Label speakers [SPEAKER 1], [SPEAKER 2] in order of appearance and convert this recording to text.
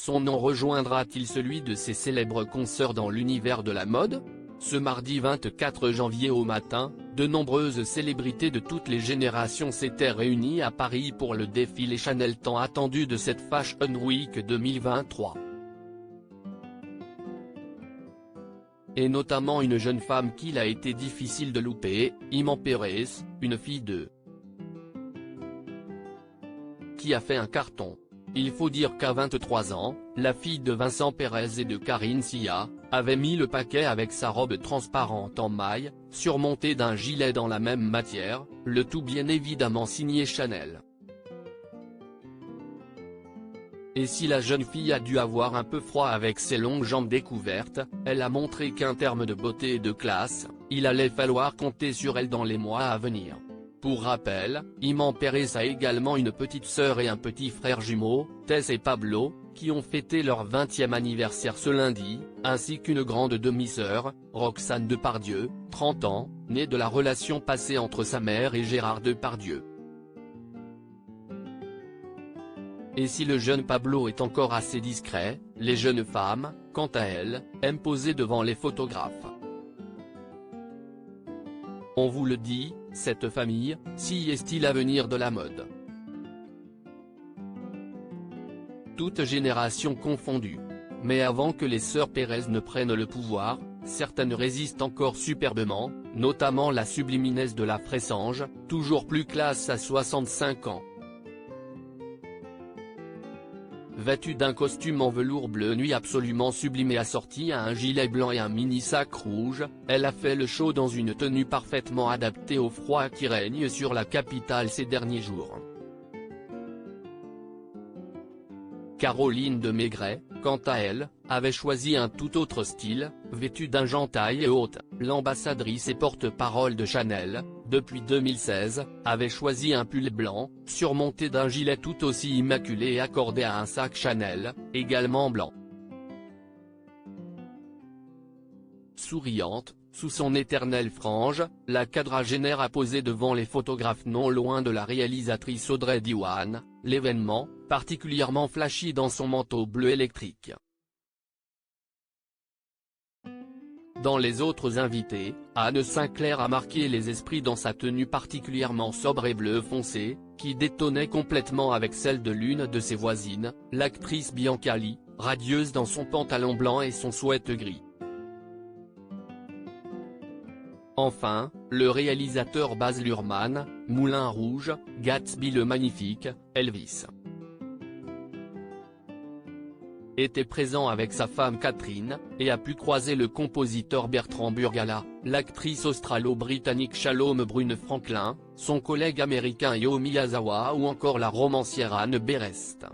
[SPEAKER 1] Son nom rejoindra-t-il celui de ses célèbres consoeurs dans l'univers de la mode? Ce mardi 24 janvier au matin, de nombreuses célébrités de toutes les générations s'étaient réunies à Paris pour le défilé Chanel tant attendu de cette Fashion Week 2023. Et notamment une jeune femme qu'il a été difficile de louper, Iman Perez, une fille de qui a fait un carton. Il faut dire qu'à 23 ans, la fille de Vincent Perez et de Karine Sia, avait mis le paquet avec sa robe transparente en maille, surmontée d'un gilet dans la même matière, le tout bien évidemment signé Chanel. Et si la jeune fille a dû avoir un peu froid avec ses longues jambes découvertes, elle a montré qu'en termes de beauté et de classe, il allait falloir compter sur elle dans les mois à venir. Pour rappel, Iman Perez a également une petite sœur et un petit frère jumeau, Tess et Pablo, qui ont fêté leur 20e anniversaire ce lundi, ainsi qu'une grande demi-sœur, Roxane Depardieu, 30 ans, née de la relation passée entre sa mère et Gérard Depardieu. Et si le jeune Pablo est encore assez discret, les jeunes femmes, quant à elles, aiment poser devant les photographes. On vous le dit, cette famille, si est-il l'avenir de la mode. Toutes générations confondues. Mais avant que les sœurs Perez ne prennent le pouvoir, certaines résistent encore superbement, notamment la subliminesse de la Fressange, toujours plus classe à 65 ans. Vêtue d'un costume en velours bleu nuit absolument sublime et assortie à un gilet blanc et un mini-sac rouge, elle a fait le show dans une tenue parfaitement adaptée au froid qui règne sur la capitale ces derniers jours. Caroline de Maigret, quant à elle, avait choisi un tout autre style, vêtue d'un gentaille et haute. L'ambassadrice et porte-parole de Chanel, depuis 2016, avait choisi un pull blanc, surmonté d'un gilet tout aussi immaculé et accordé à un sac Chanel, également blanc. Souriante, sous son éternelle frange, la quadragénaire a posé devant les photographes non loin de la réalisatrice Audrey Diwan, l'événement, particulièrement flashy dans son manteau bleu électrique. Dans les autres invités, Anne Sinclair a marqué les esprits dans sa tenue particulièrement sobre et bleu foncé, qui détonnait complètement avec celle de l'une de ses voisines, l'actrice Bianca Lee, radieuse dans son pantalon blanc et son sweat gris. Enfin, le réalisateur Baz Luhrmann, Moulin Rouge, Gatsby le Magnifique, Elvis était présent avec sa femme Catherine, et a pu croiser le compositeur Bertrand Burgala, l'actrice australo-britannique Shalom Brune Franklin, son collègue américain Yo Miyazawa ou encore la romancière Anne Berest.